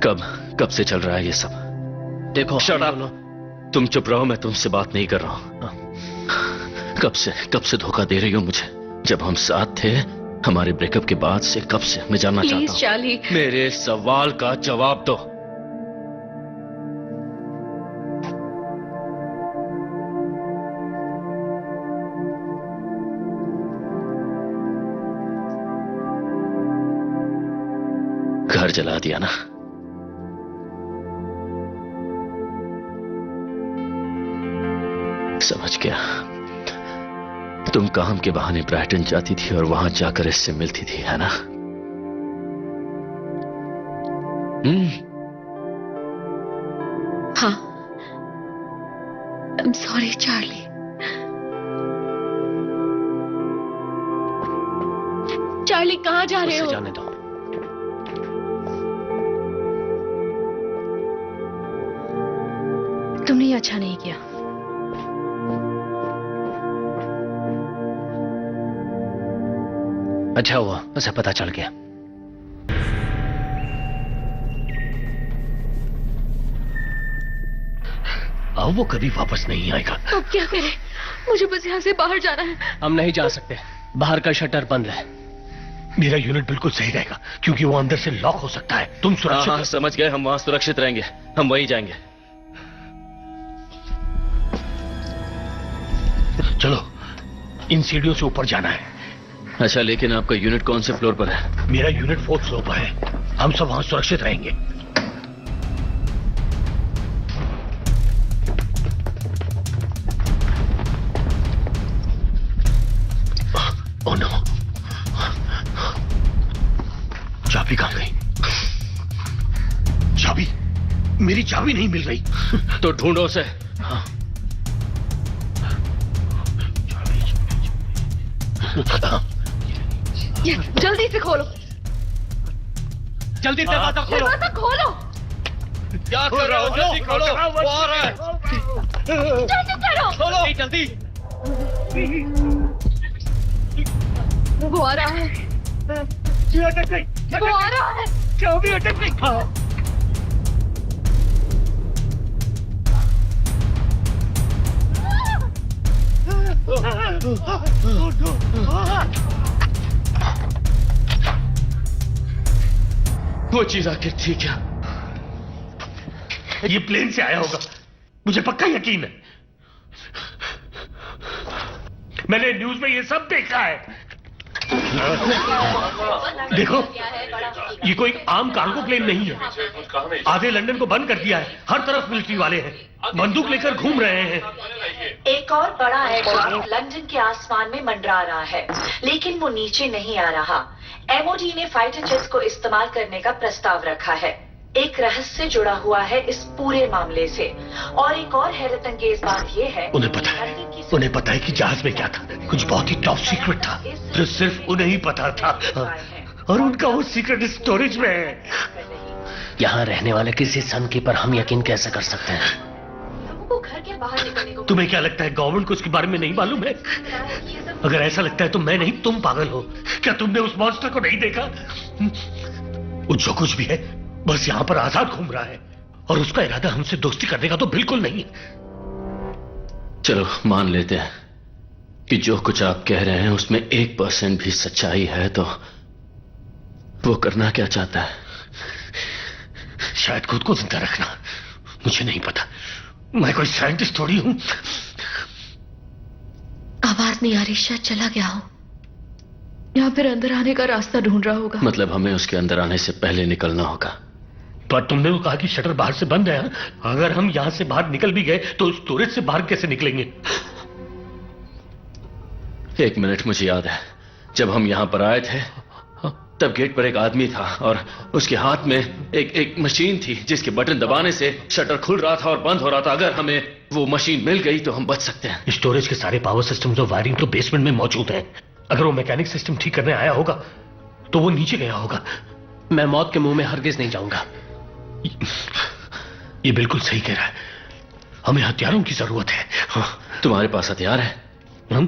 कब से चल रहा है ये सब? देखो शट अप। तुम चुप रहो, मैं तुमसे बात नहीं कर रहा हूं। कब से धोखा दे रही हो मुझे? जब हम साथ थे, हमारे ब्रेकअप के बाद से कब से? मैं जानना चाहता हूं। प्लीज चार्ली, मेरे सवाल का जवाब दो। घर जला दिया ना? समझ गया। तुम काम के बहाने ब्राइटन जाती थी और वहां जाकर इससे मिलती थी, है ना? हाँ। I'm sorry Charlie. चार्ली कहाँ जा रहे हो? जाने दो। तुमने ये अच्छा नहीं किया। अच्छा हुआ उसे पता चल गया। अब वो कभी वापस नहीं आएगा। अब क्या करें? मुझे बस यहाँ से बाहर जाना है। हम नहीं जा सकते, बाहर का शटर बंद है। मेरा यूनिट बिल्कुल सही रहेगा क्योंकि वो अंदर से लॉक हो सकता है। तुम सुरक्षित। हाँ, समझ गए। हम वहां सुरक्षित रहेंगे, हम वहीं जाएंगे। चलो, इन सीढ़ियों से ऊपर जाना है। अच्छा, लेकिन आपका यूनिट कौन से फ्लोर पर है? मेरा यूनिट 4th फ्लोर पर है। हम सब वहां सुरक्षित रहेंगे। ओह नो, चाबी कहां गई? चाबी? मेरी चाबी नहीं मिल रही। तो ढूंढो उसे। हाँ। जल्दी से खोलो। जल्दी दरवाजा खोलो। दरवाजा खोलो। क्या कर रहे हो? जल्दी खोलो, वो आ रहा है। जल्दी करो। खोलो जल्दी। वो आ रहा है। वो आ रहा है। चाबी अटक गई। वो चीज आखिर थी क्या? ये प्लेन से आया होगा, मुझे पक्का यकीन है। मैंने न्यूज में ये सब देखा है। देखो, ये कोई आम कार्गो प्लेन नहीं है। आधे लंदन को बंद कर दिया है। हर तरफ मिलिट्री वाले हैं, बंदूक लेकर घूम रहे हैं। एक और बड़ा एयरक्राफ्ट लंदन के आसमान में मंडरा रहा है, लेकिन वो नीचे नहीं आ रहा। एमओडी ने फाइटर जेट्स को इस्तेमाल करने का प्रस्ताव रखा है। एक रहस्य जुड़ा हुआ है इस पूरे मामले से, और एक और हैरत अंगेज बात यह है, उन्हें पता है कि जहाज में क्या था। कुछ बहुत ही टॉप सीक्रेट था जो सिर्फ उन्हें ही पता था, और उनका वो सीक्रेट स्टोरेज में है। यहाँ रहने वाले किसी संख्या पर हम यकीन कैसे कर सकते हैं? वो घर के बाहर निकलने को। तुम्हें क्या लगता है गवर्नमेंट को उसके बारे में नहीं मालूम है? अगर ऐसा लगता है तो मैं नहीं, तुम पागल हो। क्या तुमने उस मॉन्स्टर को नहीं देखा? वो जो कुछ भी है बस यहाँ पर आजाद घूम रहा है, और उसका इरादा हमसे दोस्ती करने का तो बिल्कुल नहीं है। चलो मान लेते हैं कि जो कुछ आप कह रहे हैं उसमें 1% भी सच्चाई है, तो वो करना क्या चाहता है? शायद खुद को जिंदा रखना। मुझे नहीं पता, मैं कोई साइंटिस्ट थोड़ी हूं। आवाज नहीं आ रही, शायद चला गया हो, या फिर अंदर आने का रास्ता ढूंढ रहा होगा। मतलब हमें उसके अंदर आने से पहले निकलना होगा। पर तुमने वो कहा कि शटर बाहर से बंद है। अगर हम यहां से बाहर निकल भी गए तो स्टोरेज से बाहर कैसे निकलेंगे? 1 मिनट, मुझे याद है जब हम यहां पर आए थे तब गेट पर एक आदमी था और उसके हाथ में एक मशीन थी जिसके बटन दबाने से शटर खुल रहा था और बंद हो रहा था। अगर हमें वो मशीन मिल गई तो हम बच सकते हैं। स्टोरेज के सारे पावर सिस्टम्स और वायरिंग तो बेसमेंट में मौजूद है। अगर वो मैकेनिक सिस्टम ठीक करने आया होगा तो वो नीचे गया होगा। मैं मौत के मुंह में हरगिज नहीं जाऊंगा। ये बिल्कुल सही कह रहा है, हमें हथियारों की जरूरत है। हाँ। तुम्हारे पास हथियार है? हम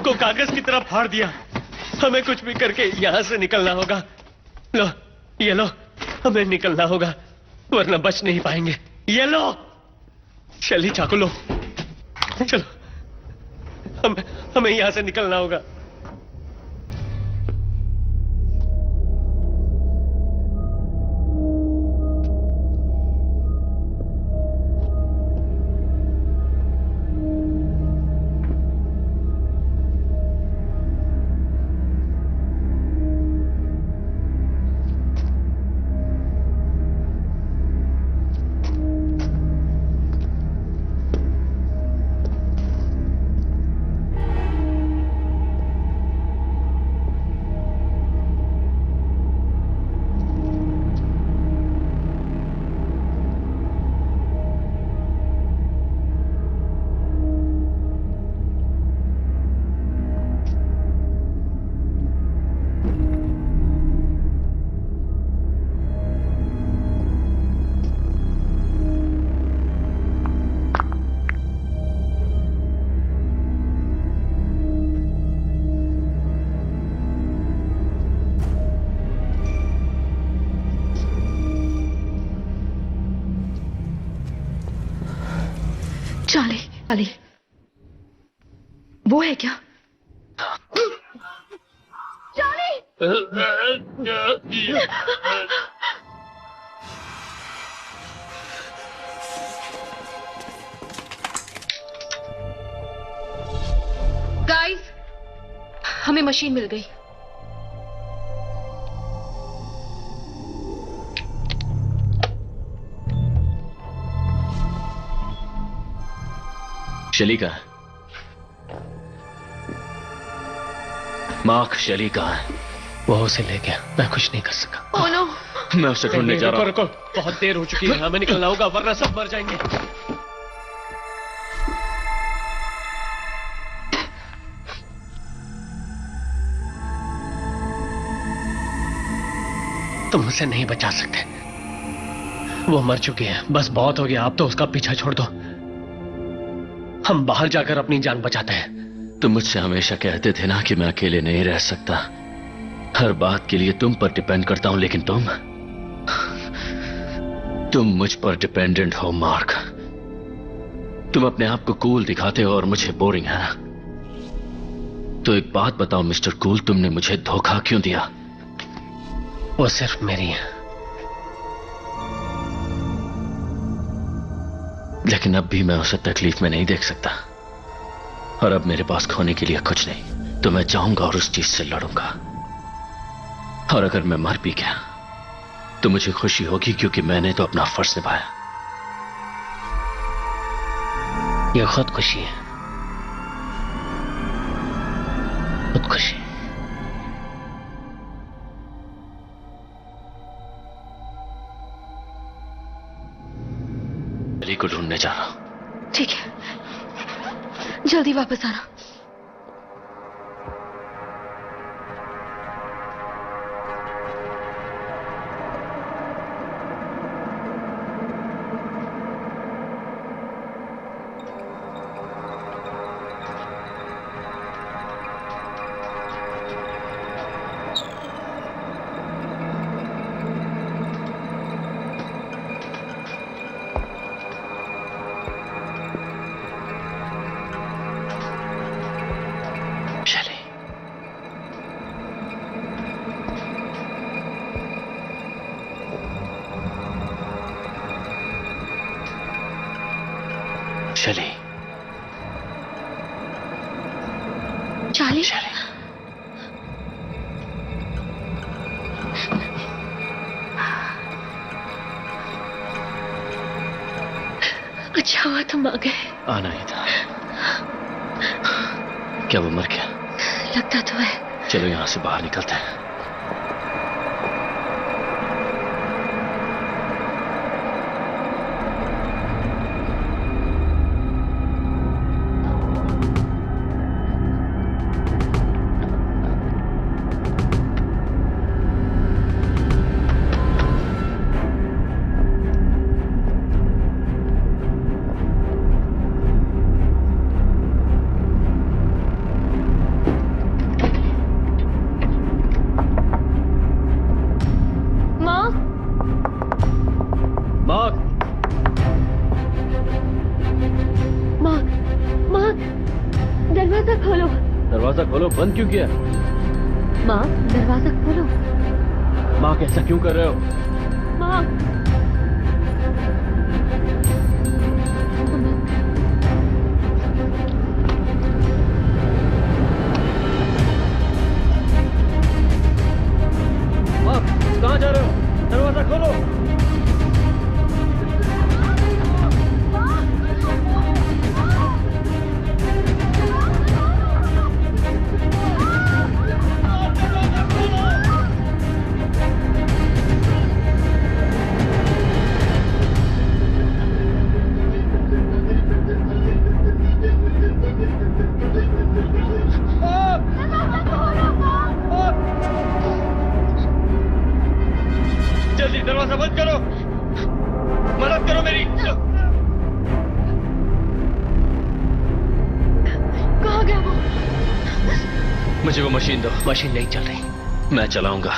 को कागज की तरह फाड़ दिया। हमें कुछ भी करके यहां से निकलना होगा। लो, ये लो, हमें निकलना होगा वरना बच नहीं पाएंगे। ये लो, शैली चाकू लो, चलो, हमें यहां से निकलना होगा। चार्ली, वो है क्या? गाइस, हमें मशीन मिल गई। शैली का मार्क, शैली कहाँ है? वो उसे ले गया, मैं कुछ नहीं कर सका। ओह नो, मैं उसे ढूंढने जा रहा हूँ। रुको, बहुत देर हो चुकी है, हमें निकलना होगा वरना सब मर जाएंगे। तुम उसे नहीं बचा सकते, वो मर चुकी है, बस बहुत हो गया, अब तो उसका पीछा छोड़ दो। हम बाहर जाकर अपनी जान बचाते हैं। तुम मुझसे हमेशा कहते थे ना कि मैं अकेले नहीं रह सकता, हर बात के लिए तुम पर डिपेंड करता हूं, लेकिन तुम मुझ पर डिपेंडेंट हो मार्क। तुम अपने आप को कूल दिखाते हो और मुझे बोरिंग है ना? तो एक बात बताओ मिस्टर कूल, तुमने मुझे धोखा क्यों दिया? वो सिर्फ मेरी है, लेकिन अब भी मैं उसे तकलीफ में नहीं देख सकता, और अब मेरे पास खोने के लिए कुछ नहीं, तो मैं जाऊंगा और उस चीज से लड़ूंगा। और अगर मैं मर भी गया तो मुझे खुशी होगी, क्योंकि मैंने तो अपना फर्ज निभाया। ये खुदकुशी है, खुदकुशी। शैली को ढूंढने जा रहा हूं। ठीक है, जल्दी वापस आना। शैली, चार्ली, शैली, अच्छा हुआ तुम आ गए। आना ही था। क्या वो मर गया? लगता तो है। चलो यहां से बाहर निकलते हैं। खोलो। दरवाजा खोलो। बंद क्यों किया? माँ, दरवाजा खोलो। माँ, कैसा क्यों कर रहे हो? माँ, माँ, कहाँ जा रहे हो? दरवाजा खोलो। जल्दी दरवाजा बंद करो। मदद करो मेरी। कहाँ गया वो? मुझे वो मशीन दो। मशीन नहीं चल रही। मैं चलाऊंगा।